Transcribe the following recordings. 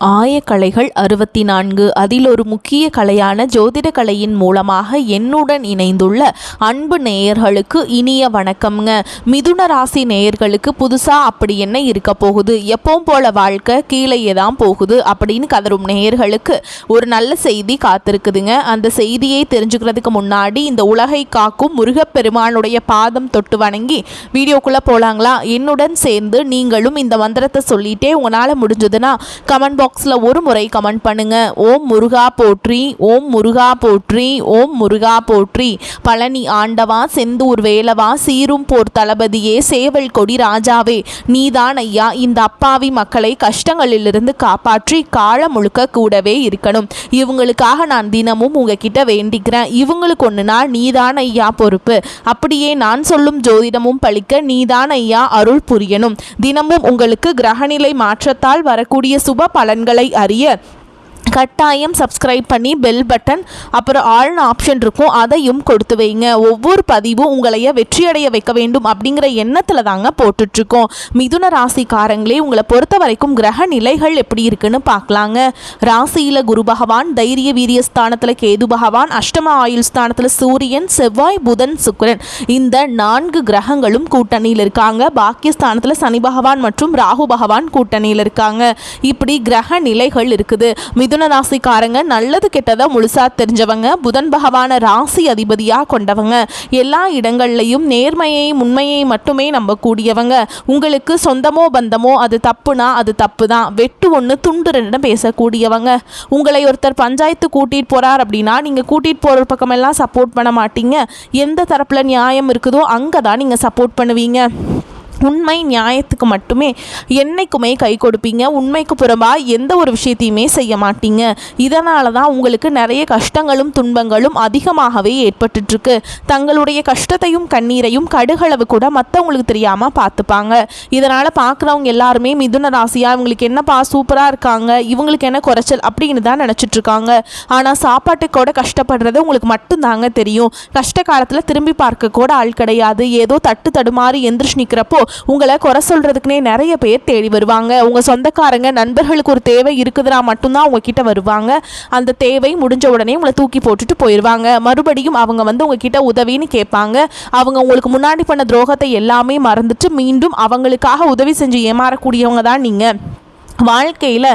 ஆயக்கலைகள் 64 அதில் ஒரு முக்கிய கலையான ஜோதிட கலையின் மூலமாக என்னுடன் இணைந்துள்ள அன்பு நேயர்களுக்கு இனிய வணக்கம்ங்க. மிதுன ராசி நேயர்களுக்கு புதுசாக அப்படி என்ன இருக்க போகுது, எப்பவும் போல வாழ்க்கை கீழேயே தான் போகுது அப்படின்னு கதரும் நேயர்களுக்கு ஒரு நல்ல செய்தி காத்திருக்குதுங்க. அந்த செய்தியை தெரிஞ்சுக்கிறதுக்கு முன்னாடி இந்த உலகை காக்கும் முருகப்பெருமானுடைய பாதம் தொட்டு வணங்கி வீடியோக்குள்ளே போகலாங்களா? என்னுடன் சேர்ந்து நீங்களும் இந்த மந்திரத்தை சொல்லிட்டே உங்களால் முடிஞ்சதுன்னா கமெண்ட் பாக்ஸில் ஒரு முறை கமெண்ட் பண்ணுங்க. ஓம் முருகா போற்றி, ஓம் முருகா போற்றி, ஓம் முருகா போற்றி. பழனி ஆண்டவா, செந்தூர் வேலவா, சீரும் போர் தளபதியே, சேவல் கொடி ராஜாவே, நீதான் ஐயா இந்த அப்பாவி மக்களை கஷ்டங்களிலிருந்து காப்பாற்றி காலம் முழுக்க கூடவே இருக்கணும். இவங்களுக்காக நான் தினமும் உங்ககிட்ட வேண்டிக்கிறேன். இவங்களுக்கு ஒன்று நாள் நீதான் ஐயா பொறுப்பு. அப்படியே நான் சொல்லும் ஜோதிடமும் பழிக்க நீதான் ஐயா அருள் புரியணும். தினமும் உங்களுக்கு கிரகநிலை மாற்றத்தால் வரக்கூடிய சுப பலன்களை அறிய கட்டாயம் சப்ஸ்கிரைப் பண்ணி பெல் பட்டன் அப்புறம் ஆல்னு ஆப்ஷன் இருக்கும், அதையும் கொடுத்து வைங்க. ஒவ்வொரு பதிவும் உங்களைய வெற்றியடைய வைக்க வேண்டும் அப்படிங்கிற எண்ணத்தில் தாங்க போட்டுட்ருக்கோம். மிதுன ராசிக்காரங்களே, உங்களை பொறுத்த வரைக்கும் கிரக நிலைகள் எப்படி இருக்குன்னு பார்க்கலாங்க. ராசியில் குரு பகவான், தைரிய வீரிய ஸ்தானத்தில் கேது பகவான், அஷ்டம ஆயுள் ஸ்தானத்தில் சூரியன், செவ்வாய், புதன், சுக்கிரன், இந்த 4 கிரகங்களும் கூட்டணியில் இருக்காங்க. பாக்கியஸ்தானத்தில் சனி பகவான் மற்றும் ராகு பகவான் கூட்டணியில் இருக்காங்க. இப்படி கிரக நிலைகள் இருக்குது. மிதுன ராசிக்காரங்க நல்லது கெட்டதை முழுசா தெரிஞ்சவங்க, புதன் பகவான ராசி அதிபதியாக கொண்டவங்க, எல்லா இடங்கள்லையும் நேர்மையை உண்மையை மட்டுமே நம்பக்கூடியவங்க. உங்களுக்கு சொந்தமோ பந்தமோ அது தப்புனா அது தப்பு தான், வெட்டு ஒன்று துண்டு 2 பேசக்கூடியவங்க. உங்களை ஒருத்தர் பஞ்சாயத்து கூட்டிகிட்டு போகிறார் அப்படின்னா நீங்கள் கூட்டிகிட்டு போகிற பக்கமெல்லாம் சப்போர்ட் பண்ண மாட்டீங்க. எந்த தரப்பில் நியாயம் இருக்குதோ அங்கே தான் நீங்கள் சப்போர்ட் பண்ணுவீங்க. உண்மை நியாயத்துக்கு மட்டுமே என்னைக்குமே கை கொடுப்பீங்க. உண்மைக்கு புறம்பாக எந்த ஒரு விஷயத்தையுமே செய்ய மாட்டீங்க. இதனால தான் உங்களுக்கு நிறைய கஷ்டங்களும் துன்பங்களும் அதிகமாகவே ஏற்பட்டுருக்கு. தங்களுடைய கஷ்டத்தையும் கண்ணீரையும் கடுகளவு கூட மற்றவங்களுக்கு தெரியாமல் பார்த்துப்பாங்க. இதனால் பார்க்குறவங்க எல்லாருமே மிதுன ராசியாக இவங்களுக்கு என்னப்பா சூப்பராக இருக்காங்க, இவங்களுக்கு என்ன குறைச்சல் அப்படின்னு தான் நினச்சிட்ருக்காங்க. ஆனால் சாப்பாட்டுக்கு கூட கஷ்டப்படுறது உங்களுக்கு மட்டும்தாங்க தெரியும். கஷ்ட காலத்தில் திரும்பி பார்க்க கூட ஆள் கிடையாது. ஏதோ தட்டு தடுமாறி எந்திரிச்சு நிற்கிறப்போ உங்களை குறை சொல்றதுக்குனே நிறைய பேர் தேடி வருவாங்க. உங்க சொந்தக்காரங்க நண்பர்களுக்கு ஒரு தேவை இருக்குதுன்னா மட்டும்தான் உங்ககிட்ட வருவாங்க. அந்த தேவை முடிஞ்ச உடனே உங்களை தூக்கி போட்டுட்டு போயிடுவாங்க. மறுபடியும் அவங்க வந்து உங்ககிட்ட உதவின்னு கேட்பாங்க. அவங்க உங்களுக்கு முன்னாடி பண்ண துரோகத்தை எல்லாமே மறந்துட்டு மீண்டும் அவங்களுக்காக உதவி செஞ்சு ஏமாறக்கூடியவங்க தான் நீங்கள். வாழ்க்கையில்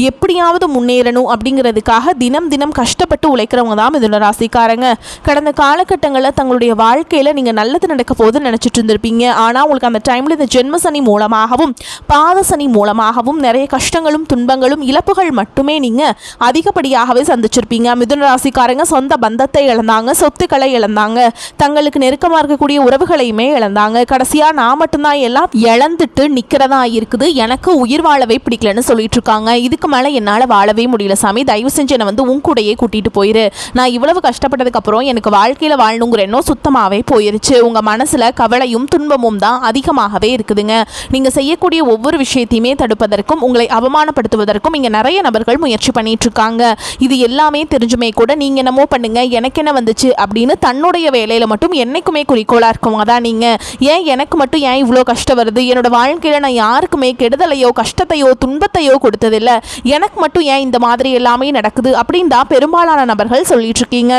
எப்படியாவது முன்னேறணும் அப்படிங்கிறதுக்காக தினம் தினம் கஷ்டப்பட்டு உழைக்கிறவங்க தான் மிதுன ராசிக்காரங்க. கடந்த காலகட்டங்களில் தங்களுடைய வாழ்க்கையில் நீங்கள் நல்லது நடக்க போகுதுன்னு நினச்சிட்டு இருந்திருப்பீங்க. ஆனால் உங்களுக்கு அந்த டைமில் இந்த ஜென்மசனி மூலமாகவும் பாதசனி மூலமாகவும் நிறைய கஷ்டங்களும் துன்பங்களும் இழப்புகள் மட்டுமே நீங்கள் அதிகப்படியாகவே சந்திச்சிருப்பீங்க. மிதுன ராசிக்காரங்க சொந்த பந்தத்தை இழந்தாங்க, சொத்துக்களை இழந்தாங்க, தங்களுக்கு நெருக்கமாக இருக்கக்கூடிய உறவுகளையுமே இழந்தாங்க. கடைசியாக நான் மட்டும்தான் எல்லாம் இழந்துட்டு நிற்கிறதா இருக்குது, எனக்கு உயிர் வாழவே பிடிக்கலன்னு சொல்லிட்டு இருக்காங்க. இதுக்கு மேலே என்னால் வாழவே முடியல சாமி, தயவு செஞ்சு என்னை வந்து உன் கூடையே கூட்டிகிட்டு போயிரு. நான் இவ்வளவு கஷ்டப்பட்டதுக்கு அப்புறம் எனக்கு வாழ்க்கையில் வாழணுங்கிற எண்ணம் சுத்தமாகவே போயிருச்சு. உங்கள் மனசில் கவலையும் துன்பமும் தான் அதிகமாகவே இருக்குதுங்க. நீங்கள் செய்யக்கூடிய ஒவ்வொரு விஷயத்தையுமே தடுப்பதற்கும் உங்களை அவமானப்படுத்துவதற்கும் இங்கே நிறைய நபர்கள் முயற்சி பண்ணிட்டு இருக்காங்க. இது எல்லாமே தெரிஞ்சுமே கூட நீங்கள் என்னமோ பண்ணுங்க, எனக்கு என்ன வந்துச்சு அப்படின்னு தன்னுடைய வேலையில் மட்டும் என்னைக்குமே குறிக்கோளாக இருக்கவங்க தான் நீங்கள். ஏன் எனக்கு மட்டும் ஏன் இவ்வளோ கஷ்டம் வருது, என்னோட வாழ்க்கையில் நான் யாருக்குமே கெடுதலையோ கஷ்டத்தையோ துன்பத்தையோ கொடுத்ததில்லை, எனக்கு மட்டும் ஏன் இந்த மாதிரி எல்லாமே நடக்குது அப்படின்னு தான் பெரும்பாலான நபர்கள் சொல்லிட்டு இருக்கீங்க.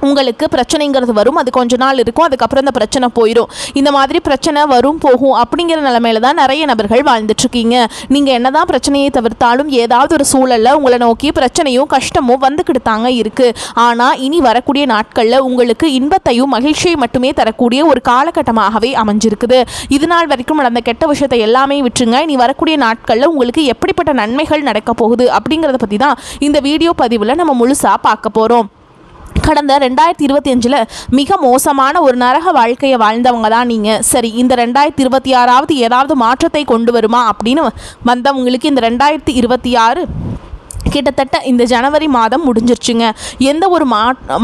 உங்களுக்கு பிரச்சனைங்கிறது வரும், அது கொஞ்ச நாள் இருக்கும், அதுக்கப்புறம் அந்த பிரச்சனை போயிடும். இந்த மாதிரி பிரச்சனை வரும் போகும் அப்படிங்கிற நிலைமையில தான் நிறைய நபர்கள் வாழ்ந்துட்டுருக்கீங்க. நீங்கள் என்ன தான் பிரச்சனையை தவிர்த்தாலும் ஏதாவது ஒரு சூழலில் உங்களை நோக்கி பிரச்சனையும் கஷ்டமும் வந்துக்கிட்டு தாங்க இருக்குது. ஆனால் இனி வரக்கூடிய நாட்களில் உங்களுக்கு இன்பத்தையும் மகிழ்ச்சியை மட்டுமே தரக்கூடிய ஒரு காலகட்டமாகவே அமைஞ்சிருக்குது. இது நாள் வரைக்கும் நடந்த கெட்ட விஷயத்தை எல்லாமே விட்டுருங்க. இனி வரக்கூடிய நாட்களில் உங்களுக்கு எப்படிப்பட்ட நன்மைகள் நடக்க போகுது அப்படிங்கிறத பற்றி தான் இந்த வீடியோ பதிவில் நம்ம முழுசாக பார்க்க போகிறோம். கடந்த 2025 மிக மோசமான ஒரு நரக வாழ்க்கையை வாழ்ந்தவங்க தான் நீங்கள். சரி, இந்த 2026 ஏதாவது மாற்றத்தை கொண்டு வருமா அப்படின்னு வந்தவங்களுக்கு இந்த 2026 கிட்டத்தட்ட இந்த ஜனவரி மாதம் முடிஞ்சிருச்சுங்க. எந்த ஒரு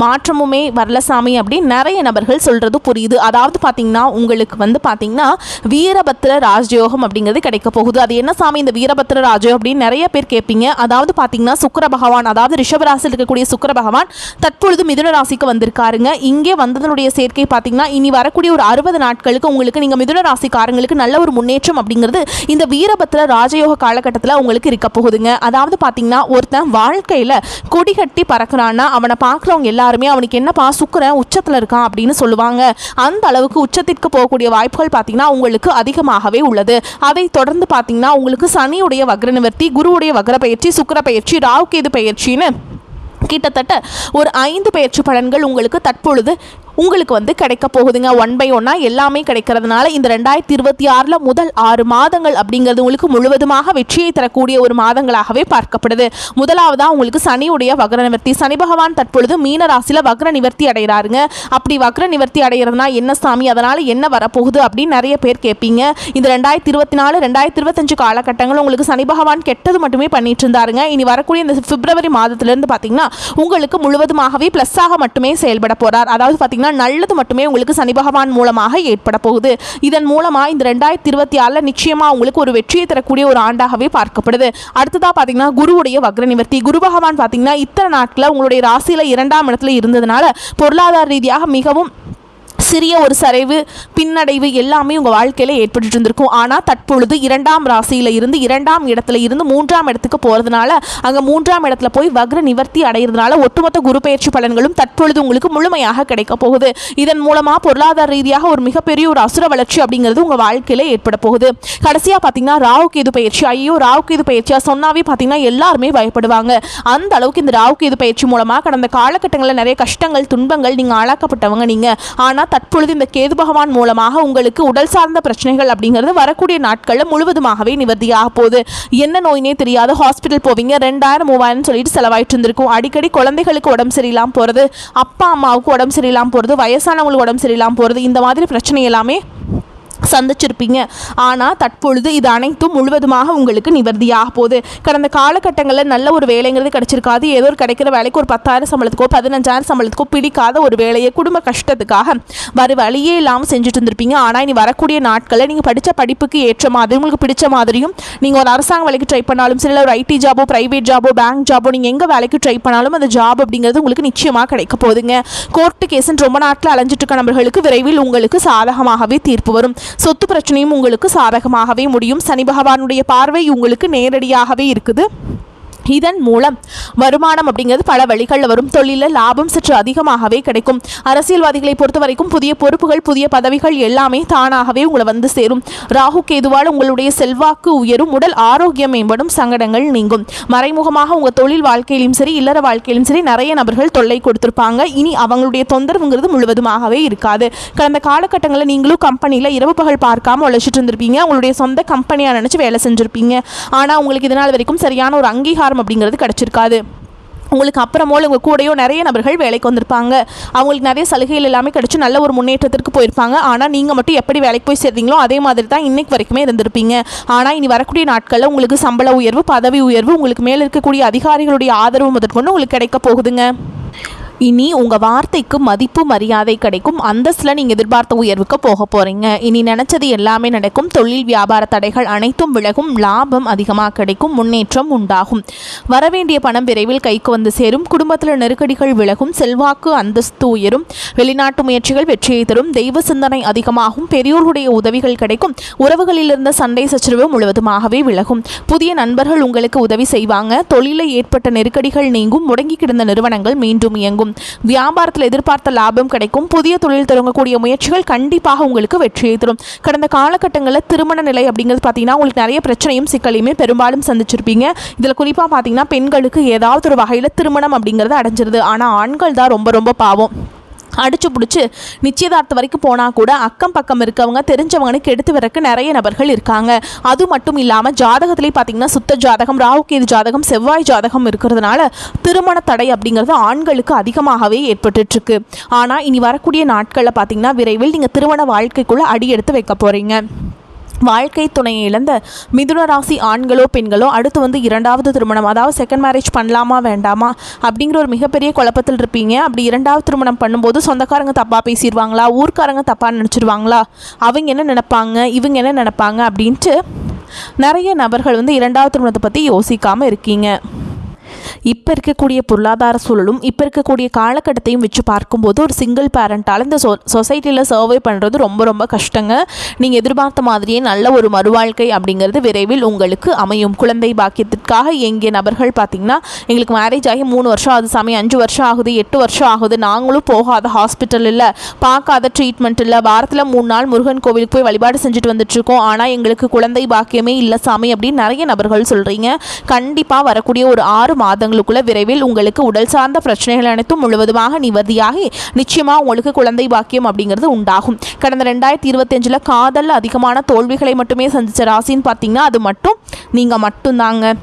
மாற்றமுமே வரல சாமி அப்படின்னு நிறைய நபர்கள் சொல்கிறது புரியுது. அதாவது பார்த்திங்கன்னா உங்களுக்கு பார்த்திங்கன்னா வீரபத்திர ராஜயோகம் அப்படிங்கிறது கிடைக்க போகுது. அது என்ன சாமி இந்த வீரபத்திர ராஜயோகம் அப்படின்னு நிறைய பேர் கேட்பீங்க. அதாவது பார்த்திங்கன்னா சுக்கிர பகவான், அதாவது ரிஷபராசியில் இருக்கக்கூடிய சுக்கிர பகவான் தற்பொழுது மிதுன ராசிக்கு வந்திருக்காருங்க. இங்கே வந்ததனுடைய சேர்க்கை பார்த்திங்கன்னா இனி வரக்கூடிய ஒரு 60 நாட்களுக்கு உங்களுக்கு நீங்கள் மிதுன ராசிக்காரங்களுக்கு நல்ல ஒரு முன்னேற்றம் அப்படிங்கிறது இந்த வீரபத்திர ராஜயோக காலகட்டத்தில் உங்களுக்கு இருக்க போகுதுங்க. அதாவது பார்த்திங்கன்னா ஒருத்தன் வாழ்க்கையில் கொடி கட்டி பறக்கிறான்னா அவனை பார்க்குறவங்க எல்லாருமே அவனுக்கு என்னப்பா சுக்கிரன் உச்சத்தில் இருக்கான் அப்படின்னு சொல்லுவாங்க. அந்த அளவுக்கு உச்சத்திற்கு போகக்கூடிய வாய்ப்புகள் பார்த்தீங்கன்னா உங்களுக்கு அதிகமாகவே உள்ளது. அதை தொடர்ந்து பார்த்தீங்கன்னா உங்களுக்கு சனியுடைய வக்ர நிவர்த்தி, குருவுடைய வக்ர பயிற்சி, சுக்கிர பயிற்சி, ராகு கேது பயிற்சின்னு கிட்டத்தட்ட ஒரு 5 பயிற்சி பலன்கள் உங்களுக்கு தற்பொழுது உங்களுக்கு கிடைக்க போகுதுங்க. 1 by 1 எல்லாமே கிடைக்கிறதுனால இந்த 2026 முதல் 6 மாதங்கள் அப்படிங்கிறது உங்களுக்கு முழுவதுமாக வெற்றியை தரக்கூடிய ஒரு மாதங்களாகவே பார்க்கப்படுது. முதலாவதாக உங்களுக்கு சனியுடைய வக்ர நிவர்த்தி. சனி பகவான் தற்பொழுது மீன ராசியில் வக்ர நிவர்த்தி அடைகிறாருங்க. அப்படி வக்ர நிவர்த்தி அடைகிறதுனா என்ன சாமி, அதனால் என்ன வரப்போகுது அப்படின்னு நிறைய பேர் கேட்பீங்க. இந்த 2024 2025 காலகட்டங்கள் உங்களுக்கு சனி பகவான் கெட்டது மட்டுமே பண்ணிட்டு இருந்தாருங்க. இனி வரக்கூடிய இந்த பிப்ரவரி மாதத்திலிருந்து பார்த்தீங்கன்னா உங்களுக்கு முழுவதுமாகவே ப்ளஸ்ஸாக மட்டுமே செயல்பட போகிறார். அதாவது பார்த்தீங்கன்னா நல்லது மட்டுமே உங்களுக்கு சனி பகவான் மூலமாக ஏற்பட போகுது. இதன் மூலமாக இந்த 2026 நிச்சயமா உங்களுக்கு ஒரு வெற்றியை தரக்கூடிய ஒரு ஆண்டாகவே பார்க்கப்படுது. அடுத்ததா பார்த்தீங்கன்னா குருவுடைய வக்ர நிவர்த்தி. குரு பகவான் பார்த்தீங்கன்னா இத்தனை நாட்களில் உங்களுடைய ராசியில் 2ஆம் இடத்துல இருந்ததுனால பொருளாதார ரீதியாக மிகவும் சிறிய ஒரு சரிவு பின்னடைவு எல்லாமே உங்கள் வாழ்க்கையில் ஏற்பட்டு இருந்திருக்கும். ஆனால் தற்பொழுது 2ஆம் ராசியில் இருந்து 2ஆம் இடத்துல இருந்து 3ஆம் இடத்துக்கு போகிறதுனால அங்கே 3ஆம் இடத்துல போய் வக்ர நிவர்த்தி அடைகிறதுனால ஒட்டுமொத்த குரு பயிற்சி பலன்களும் தற்பொழுது உங்களுக்கு முழுமையாக கிடைக்க போகுது. இதன் மூலமாக பொருளாதார ரீதியாக ஒரு மிகப்பெரிய ஒரு அசுர வளர்ச்சி அப்படிங்கிறது உங்கள் வாழ்க்கையில் ஏற்பட போகுது. கடைசியாக பார்த்தீங்கன்னா ராகு கேது பயிற்சி. ஐயோ ராகு கேது பயிற்சியாக சொன்னாவே பார்த்தீங்கன்னா எல்லாருமே பயப்படுவாங்க. அந்த அளவுக்கு இந்த ராகு கேது பயிற்சி மூலமாக கடந்த காலகட்டங்களில் நிறைய கஷ்டங்கள் துன்பங்கள் நீங்கள் ஆளாக்கப்பட்டவங்க நீங்கள். ஆனால் தற்பொழுது இந்த கேது பகவான் மூலமாக உங்களுக்கு உடல் சார்ந்த பிரச்சனைகள் அப்படிங்கிறது வரக்கூடிய நாட்களில் முழுவதுமாகவே நிவர்த்தியாக போகுது. என்ன நோயினே தெரியாது ஹாஸ்பிட்டல் போவீங்க, 2000 3000 சொல்லிட்டு செலவாயிட்டு இருந்திருக்கும். அடிக்கடி குழந்தைகளுக்கு உடம்பு சரியில்லாமல் போகிறது, அப்பா அம்மாவுக்கு உடம்பு சரியில்லாமல் போகிறது, வயசானவங்களுக்கு உடம்பு சரியில்லாமல் போகிறது, இந்த மாதிரி பிரச்சனை எல்லாமே சந்திச்சிருப்பீங்க. ஆனால் தற்பொழுது இது அனைத்தும் முழுவதுமாக உங்களுக்கு நிவர்த்தியாக போகுது. கடந்த காலகட்டங்களில் நல்ல ஒரு வேலைங்கிறது கிடைச்சிருக்காது. ஏதோ ஒரு கிடைக்கிற வேலைக்கு ஒரு 10,000 சம்பளத்துக்கோ 15,000 சம்பளத்துக்கோ பிடிக்காத ஒரு வேலையை குடும்ப கஷ்டத்துக்காக வர வழியே இல்லாமல் செஞ்சுட்டு இருந்திருப்பீங்க. ஆனால் இனி வரக்கூடிய நாட்களில் நீங்கள் படித்த படிப்புக்கு ஏற்ற மாதிரி உங்களுக்கு பிடிச்ச மாதிரியும் நீங்கள் ஒரு அரசாங்க வேலைக்கு ட்ரை பண்ணாலும் சரி, இல்லை ஒரு ஐடி ஜாபோ ப்ரைவேட் ஜாபோ பேங்க் ஜாபோ நீங்கள் எங்கே வேலைக்கு ட்ரை பண்ணாலும் அந்த ஜாப் அப்படிங்கிறது உங்களுக்கு நிச்சயமாக கிடைக்க போகுதுங்க. கோர்ட்டு கேஸுன்னு ரொம்ப நாட்கள் அலைஞ்சிட்டு இருக்க நபர்களுக்கு விரைவில் உங்களுக்கு சாதகமாகவே தீர்ப்பு வரும். சொத்து பிரச்சனையும் உங்களுக்கு சாதகமாகவே முடியும். சனி பகவானுடைய பார்வை உங்களுக்கு நேரடியாகவே இருக்குது. இதன் மூலம் வருமானம் அப்படிங்கிறது பல வழிகளில் வரும். தொழிலில் லாபம் சற்று அதிகமாகவே கிடைக்கும். அரசியல்வாதிகளை பொறுத்த வரைக்கும் புதிய பொறுப்புகள் புதிய பதவிகள் எல்லாமே தானாகவே உங்களை வந்து சேரும். ராகு கேதுவால் உங்களுடைய செல்வாக்கு உயரும், உடல் ஆரோக்கியம் மேம்படும், சங்கடங்கள் நீங்கும். மறைமுகமாக உங்கள் தொழில் வாழ்க்கையிலும் சரி இல்லற வாழ்க்கையிலும் சரி நிறைய நபர்கள் தொல்லை கொடுத்துருப்பாங்க. இனி அவங்களுடைய தொந்தரவுங்கிறது முழுவதுமாகவே இருக்காது. கடந்த காலகட்டங்களில் நீங்களும் கம்பெனியில் இரவு பகல் பார்க்காம உழைச்சிட்டு இருந்திருப்பீங்க. உங்களுடைய சொந்த கம்பெனியாக நினச்சி வேலை செஞ்சுருப்பீங்க. ஆனால் உங்களுக்கு இதனால் வரைக்கும் சரியான ஒரு அங்கீகாரம் அப்படிங்கிறது கிடைச்சிருக்காது. உங்களுக்கு அப்புறமோல் உங்கள் கூடையோ நிறைய நபர்கள் வேலைக்கு வந்திருப்பாங்க. அவங்களுக்கு நிறைய சலுகைகள் எல்லாமே கிடைச்சி நல்ல ஒரு முன்னேற்றத்திற்கு போயிருப்பாங்க. ஆனால் நீங்கள் மட்டும் எப்படி வேலைக்கு போய் சேர்ந்தீங்களோ அதே மாதிரி தான் இன்னைக்கு வரைக்குமே இருந்திருப்பீங்க. ஆனால் இனி வரக்கூடிய நாட்களில் உங்களுக்கு சம்பள உயர்வு பதவி உயர்வு உங்களுக்கு மேலே இருக்கக்கூடிய அதிகாரிகளுடைய ஆதரவு முதற்கொண்டு உங்களுக்கு கிடைக்க போகுதுங்க. இனி உங்கள் வார்த்தைக்கு மதிப்பு மரியாதை கிடைக்கும். அந்தஸ்தில் நீங்கள் எதிர்பார்த்த உயர்வுக்கு போக போகிறீங்க. இனி நினச்சது எல்லாமே நடக்கும். தொழில் வியாபார தடைகள் அனைத்தும் விலகும். லாபம் அதிகமாக கிடைக்கும். முன்னேற்றம் உண்டாகும். வரவேண்டிய பணம் விரைவில் கைக்கு வந்து சேரும். குடும்பத்தில் நெருக்கடிகள் விலகும். செல்வாக்கு அந்தஸ்து உயரும். வெளிநாட்டு முயற்சிகள் வெற்றியை தரும். தெய்வ சிந்தனை அதிகமாகும். பெரியோர்களுடைய உதவிகள் கிடைக்கும். உறவுகளில் இருந்த சண்டை சச்சரவு முழுவதுமாகவே விலகும். புதிய நண்பர்கள் உங்களுக்கு உதவி செய்வாங்க. தொழிலில் ஏற்பட்ட நெருக்கடிகள் நீங்கும். முடங்கி கிடந்த நிறுவனங்கள் மீண்டும் இயங்கும். வியாபாரத்தில் எதிர்பார்த்த லாபம் கிடைக்கும். புதிய தொழில் தொடங்கக்கூடிய முயற்சிகள் கண்டிப்பாக உங்களுக்கு வெற்றியை தரும். கடந்த காலகட்டங்களில் திருமண நிலை அப்படிங்கிறது பார்த்தீங்கன்னா உங்களுக்கு நிறைய பிரச்சனையும் சிக்கலையுமே பெரும்பாலும் சந்திச்சிருப்பீங்க. இதில் குறிப்பாக பார்த்தீங்கன்னா பெண்களுக்கு ஏதாவது ஒரு வகையில் திருமணம் அப்படிங்கிறது அடைஞ்சிருது. ஆனால் ஆண்கள் தான் ரொம்ப ரொம்ப பாவம். அடிச்சு பிடிச்சி நிச்சயதார்த்தம் வரைக்கும் போனால் கூட அக்கம் பக்கம் இருக்கவங்க தெரிஞ்சவங்களுக்கு எடுத்து வரக்கு நிறைய நபர்கள் இருக்காங்க. அது மட்டும் இல்லாமல் ஜாதகத்திலே பார்த்தீங்கன்னா சுத்த ஜாதகம் ராகு கேது ஜாதகம் செவ்வாய் ஜாதகம் இருக்கிறதுனால திருமண தடை அப்படிங்கிறது ஆண்களுக்கு அதிகமாகவே ஏற்பட்டுருக்கு. ஆனால் இனி வரக்கூடிய நாட்களில் பார்த்தீங்கன்னா விரைவில் நீங்கள் திருமண வாழ்க்கைக்குள்ளே அடி எடுத்து வைக்க போகிறீங்க. வாழ்க்கை துணையை இழந்த மிதுன ராசி ஆண்களோ பெண்களோ அடுத்து இரண்டாவது திருமணம், அதாவது செகண்ட் மேரேஜ் பண்ணலாமா வேண்டாமா அப்படிங்கிற ஒரு மிகப்பெரிய குழப்பத்தில் இருப்பீங்க. அப்படி இரண்டாவது திருமணம் பண்ணும்போது சொந்தக்காரங்க தப்பாக பேசிடுவாங்களா, ஊர்க்காரங்க தப்பாக நினச்சிருவாங்களா, அவங்க என்ன நினைப்பாங்க, இவங்க என்ன நினைப்பாங்க அப்படின்ட்டு நிறைய நபர்கள் இரண்டாவது திருமணத்தை பற்றி யோசிக்காமல் இருக்கீங்க. இப்போ இருக்கக்கூடிய பொருளாதார சூழலும் இப்போ இருக்கக்கூடிய காலகட்டத்தையும் வச்சு பார்க்கும்போது ஒரு சிங்கிள் பேரண்ட்டால் இந்த சொசைட்டியில் சர்வை பண்ணுறது ரொம்ப ரொம்ப கஷ்டங்க. நீங்கள் எதிர்பார்த்த மாதிரியே நல்ல ஒரு மறுவாழ்க்கை அப்படிங்கிறது விரைவில் உங்களுக்கு அமையும். குழந்தை பாக்கியத்திற்காக எங்கிய நபர்கள் பார்த்திங்கன்னா, எங்களுக்கு மேரேஜ் ஆகி 3 வருஷம் ஆகுது சாமி, 5 வருஷம் ஆகுது, 8 வருஷம் ஆகுது, நாங்களும் போகாத ஹாஸ்பிட்டல் இல்லை, பார்க்காத ட்ரீட்மெண்ட் இல்லை, வாரத்தில் 3 நாள் முருகன் கோவிலுக்கு போய் வழிபாடு செஞ்சுட்டு வந்துட்டுருக்கோம், ஆனால் எங்களுக்கு குழந்தை பாக்கியமே இல்லை சாமி அப்படின்னு நிறைய நபர்கள் சொல்கிறீங்க. கண்டிப்பாக வரக்கூடிய ஒரு 6 மாதங்களுக்குள்ள விரைவில் உங்களுக்கு உடல் சார்ந்த பிரச்சனைகள் அனைத்தும் முழுவதுமாக நிவர்த்தியாகி நிச்சயமா உங்களுக்கு குழந்தை பாக்கியம் அப்படிங்கிறது உண்டாகும். கடந்த 2025 காதல் அதிகமான தோல்விகளை மட்டுமே சந்திச்ச ராசின்னு பார்த்தீங்கன்னா அது மட்டும் நீங்க மட்டும்தாங்க.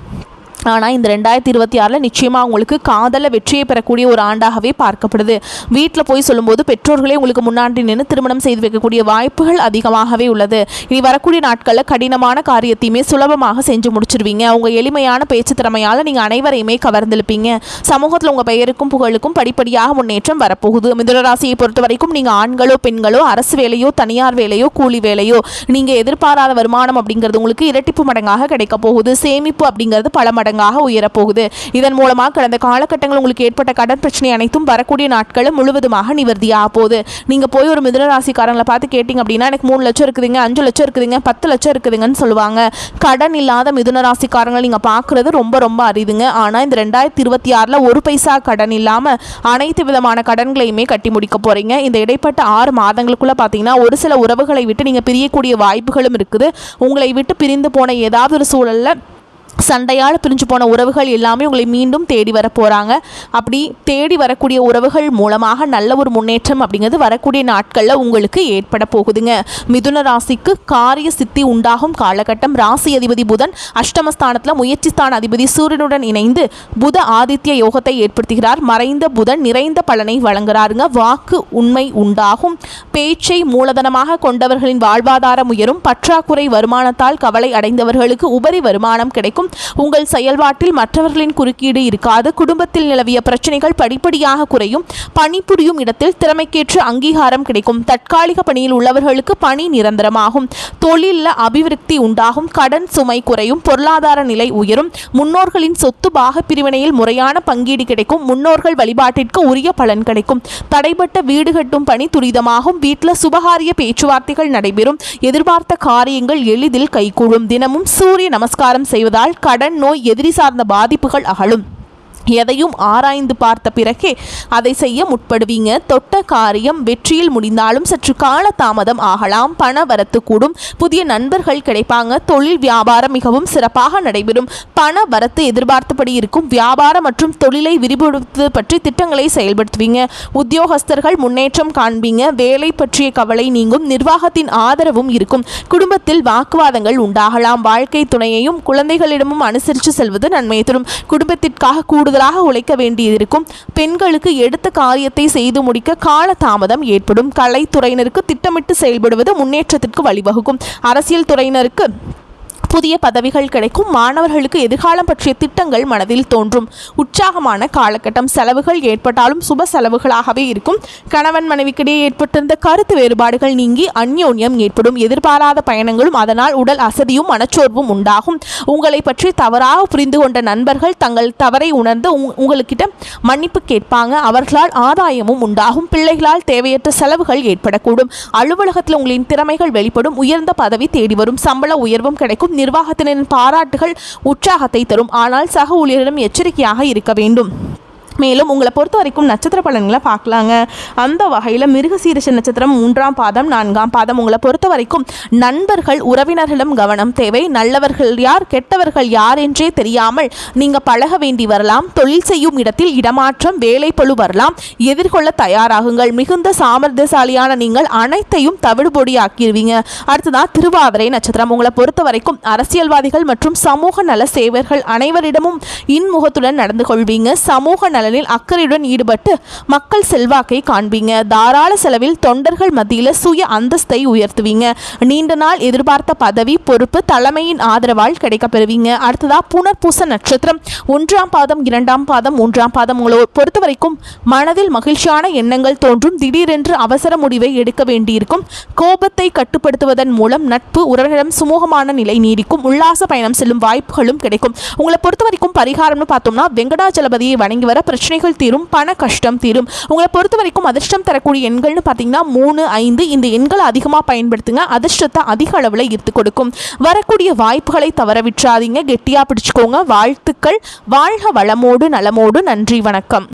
ஆனால் இந்த 2026 நிச்சயமாக உங்களுக்கு காதலில் வெற்றியை பெறக்கூடிய ஒரு ஆண்டாகவே பார்க்கப்படுது. வீட்டில் போய் சொல்லும்போது பெற்றோர்களே உங்களுக்கு முன்னாடி நின்று திருமணம் செய்து வைக்கக்கூடிய வாய்ப்புகள் அதிகமாகவே உள்ளது. இனி வரக்கூடிய நாட்களில் கடினமான காரியத்தையுமே சுலபமாக செஞ்சு முடிச்சிருவீங்க. உங்கள் எளிமையான பேச்சு திறமையால் நீங்கள் அனைவரையுமே கவர்ந்திருப்பீங்க. சமூகத்தில் உங்கள் பெயருக்கும் புகழுக்கும் படிப்படியாக முன்னேற்றம் வரப்போகுது. மிதுன ராசியை பொறுத்த வரைக்கும் நீங்கள் ஆண்களோ பெண்களோ அரசு வேலையோ தனியார் வேலையோ கூலி வேலையோ நீங்கள் எதிர்பாராத வருமானம் அப்படிங்கிறது உங்களுக்கு இரட்டிப்பு மடங்காக கிடைக்க போகுது. சேமிப்பு அப்படிங்கிறது பல மடங்காக உயரப்போகுது. இதன் மூலமாக கடந்த காலகட்டங்கள் உங்களுக்கு ஏற்பட்ட கடன் பிரச்சனை அனைத்தும் வரக்கூடிய நாட்களும் முழுவதுமாக நிவர்த்தியாக போகுது. நீங்க போய் ஒரு மிதுன ராசிக்காரங்களை பார்த்து கேட்டீங்க அப்படின்னா எனக்கு 3 லட்சம் இருக்குதுங்க, 5 லட்சம் இருக்குதுங்க, 10 லட்சம் இருக்குதுங்கன்னு சொல்லுவாங்க. கடன் இல்லாத மிதுன ராசிக்காரங்களை நீங்க பார்க்கறது ரொம்ப ரொம்ப அரிதுங்க. ஆனா இந்த 2026 ஒரு பைசா கடன் இல்லாம அனைத்து விதமான கடன்களையுமே கட்டி முடிக்க போறீங்க. இந்த இடைப்பட்ட 6 மாதங்களுக்குள்ள பாத்தீங்கன்னா ஒரு சில உறவுகளை விட்டு நீங்க பிரியக்கூடிய வாய்ப்புகளும் இருக்குது. உங்களை விட்டு பிரிந்து போன ஏதாவது ஒரு சூழல்ல சண்டையால் பிரிஞ்சு போன உறவுகள் எல்லாமே உங்களை மீண்டும் தேடி வர போகிறாங்க. அப்படி தேடி வரக்கூடிய உறவுகள் மூலமாக நல்ல ஒரு முன்னேற்றம் அப்படிங்கிறது வரக்கூடிய நாட்களில் உங்களுக்கு ஏற்பட போகுதுங்க. மிதுன ராசிக்கு காரிய சித்தி உண்டாகும் காலகட்டம். ராசி அதிபதி புதன் அஷ்டமஸ்தானத்தில் முயற்சி ஸ்தான அதிபதி சூரியனுடன் இணைந்து புத ஆதித்ய யோகத்தை ஏற்படுத்துகிறார். மறைந்த புதன் நிறைந்த பலனை வழங்குறாருங்க. வாக்கு உண்மை உண்டாகும். பேச்சை மூலதனமாக கொண்டவர்களின் வாழ்வாதாரம் உயரும். பற்றாக்குறை வருமானத்தால் கவலை அடைந்தவர்களுக்கு உபரி வருமானம் கிடைக்கும். உங்கள் செயல்பாட்டில் மற்றவர்களின் குறுக்கீடு இருக்காது. குடும்பத்தில் நிலவிய பிரச்சனைகள் படிப்படியாக குறையும். பணிபுரியும் இடத்தில் திறமைக்கேற்ற அங்கீகாரம் கிடைக்கும். தற்காலிக பணியில் உள்ளவர்களுக்கு பணி நிரந்தரமாகும். தொழிலில் அபிவிருத்தி உண்டாகும். கடன் சுமை குறையும். பொருளாதார நிலை உயரும். முன்னோர்களின் சொத்து பாக பிரிவினையில் முறையான பங்கீடு கிடைக்கும். முன்னோர்கள் வழிபாட்டிற்கு உரிய பலன் கிடைக்கும். தடைப்பட்ட வீடு கட்டும் பணி துரிதமாகும். வீட்டில் சுபகாரிய பேச்சுவார்த்தைகள் நடைபெறும். எதிர்பார்த்த காரியங்கள் எளிதில் கைகூடும். தினமும் சூரிய நமஸ்காரம் செய்வதால் கடன் நோய் எதிரி சார்ந்த பாதிப்புகள் அகலும். எதையும் ஆராய்ந்து பார்த்த பிறகே அதை செய்ய முற்படுவீங்க. தொட்ட காரியம் வெற்றியில் முடிந்தாலும் சற்று கால தாமதம் ஆகலாம். பண வரத்து கூடும். புதிய நண்பர்கள் கிடைப்பாங்க. தொழில் வியாபாரம் மிகவும் சிறப்பாக நடைபெறும். பண வரத்து எதிர்பார்த்தபடி இருக்கும். வியாபாரம் மற்றும் தொழிலை விரிவுபடுத்துவது பற்றி திட்டங்களை செயல்படுத்துவீங்க. உத்தியோகஸ்தர்கள் முன்னேற்றம் காண்பீங்க. வேலை பற்றிய கவலை நீங்கும். நிர்வாகத்தின் ஆதரவும் இருக்கும். குடும்பத்தில் வாக்குவாதங்கள் உண்டாகலாம். வாழ்க்கை துணையையும் குழந்தைகளிடமும் அனுசரித்து செல்வது நன்மையை தரும். குடும்பத்திற்காக கூடுதலாக உழைக்க வேண்டியிருக்கும். பெண்களுக்கு எடுத்த காரியத்தை செய்து முடிக்க கால தாமதம் ஏற்படும். கலைத்துறையினருக்கு திட்டமிட்டு செயல்படுவது முன்னேற்றத்திற்கு வழிவகுக்கும். அரசியல் துறையினருக்கு புதிய பதவிகள் கிடைக்கும். மாணவர்களுக்கு எதிர்காலம் பற்றிய திட்டங்கள் மனதில் தோன்றும். உற்சாகமான காலகட்டம். செலவுகள் ஏற்பட்டாலும் சுப செலவுகளாகவே இருக்கும். கணவன் மனைவிக்கிடையே ஏற்பட்டிருந்த கருத்து வேறுபாடுகள் நீங்கி அந்யோன்யம் ஏற்படும். எதிர்பாராத பயணங்களும் அதனால் உடல் அசதியும் மனச்சோர்வும் உண்டாகும். உங்களை பற்றி தவறாக புரிந்து கொண்ட நண்பர்கள் தங்கள் தவறை உணர்ந்து உங்களுக்கிட்ட மன்னிப்பு கேட்பாங்க. அவர்களால் ஆதாயமும் உண்டாகும். பிள்ளைகளால் தேவையற்ற செலவுகள் ஏற்படக்கூடும். அலுவலகத்தில் உங்களின் திறமைகள் வெளிப்படும். உயர்ந்த பதவி தேடி வரும். சம்பள உயர்வும் கிடைக்கும். நிர்வாகத்தினரின் பாராட்டுகள் உற்சாகத்தை தரும். ஆனால் சக ஊழியரிடம் எச்சரிக்கையாக இருக்க வேண்டும். மேலும் உங்களை பொறுத்த வரைக்கும் நட்சத்திர பலன்களை பார்க்கலாங்க. அந்த வகையில் மிருகசீரிஷ நட்சத்திரம் 3ஆம் பாதம் 4ஆம் பாதம். உங்களை பொறுத்த வரைக்கும் நண்பர்கள் உறவினர்களிடம் கவனம் தேவை. நல்லவர்கள் யார் கெட்டவர்கள் யார் என்றே தெரியாமல் நீங்கள் பழக வேண்டி வரலாம். தொழில் செய்யும் இடத்தில் இடமாற்றம் வேலை பளு வரலாம். எதிர்கொள்ள தயாராகுங்கள். மிகுந்த சாமர்த்தியசாலியான நீங்கள் அனைத்தையும் தவிடுபொடி ஆக்கிடுவீங்க. அடுத்ததான் திருவாதிரை நட்சத்திரம். உங்களை பொறுத்த வரைக்கும் அரசியல்வாதிகள் மற்றும் சமூக நல சேவர்கள் அனைவரிடமும் இன்முகத்துடன் நடந்து கொள்வீங்க. சமூக நல நலனில் அக்கறையுடன் ஈடுபட்டு மக்கள் செல்வாக்கை காண்பீங்க. தாராள செலவில் தொண்டர்கள் மத்தியில் சுய அந்தஸ்தை உயர்த்துவீங்க. நீண்ட நாள் எதிர்பார்த்த பதவி பொறுப்பு தலைமையின் ஆதரவால் கிடைக்கப்பெறுவீங்க. அடுத்ததா புனர்பூச நட்சத்திரம் 1ஆம் பாதம் 2ஆம் பாதம் 3ஆம் பாதம் உங்களை பொறுத்த வரைக்கும் மனதில் மகிழ்ச்சியான எண்ணங்கள் தோன்றும். திடீரென்று அவசர முடிவை எடுக்க வேண்டியிருக்கும். கோபத்தை கட்டுப்படுத்துவதன் மூலம் நட்பு உறவினரிடம் சுமூகமான நிலை நீடிக்கும். உல்லாச பயணம் செல்லும் வாய்ப்புகளும் கிடைக்கும். உங்களை பொறுத்த வரைக்கும் பரிகாரம்னு பார்த்தோம்னா வெங்கடாஜலபதியை வணங்கி வர பிரச்சனைகள் தீரும், பண கஷ்டம் தீரும். உங்களை பொறுத்த வரைக்கும் அதிர்ஷ்டம் தரக்கூடிய எண்கள்னு பார்த்தீங்கன்னா 3, 5 இந்த எண்களை அதிகமாக பயன்படுத்துங்க. அதிர்ஷ்டத்தை அதிக அளவில் ஈர்த்து கொடுக்கும். வரக்கூடிய வாய்ப்புகளை தவற விட்டுறாதீங்க, கெட்டியாக பிடிச்சுக்கோங்க. வாழ்த்துக்கள். வாழ்க வளமோடு நலமோடு. நன்றி, வணக்கம்.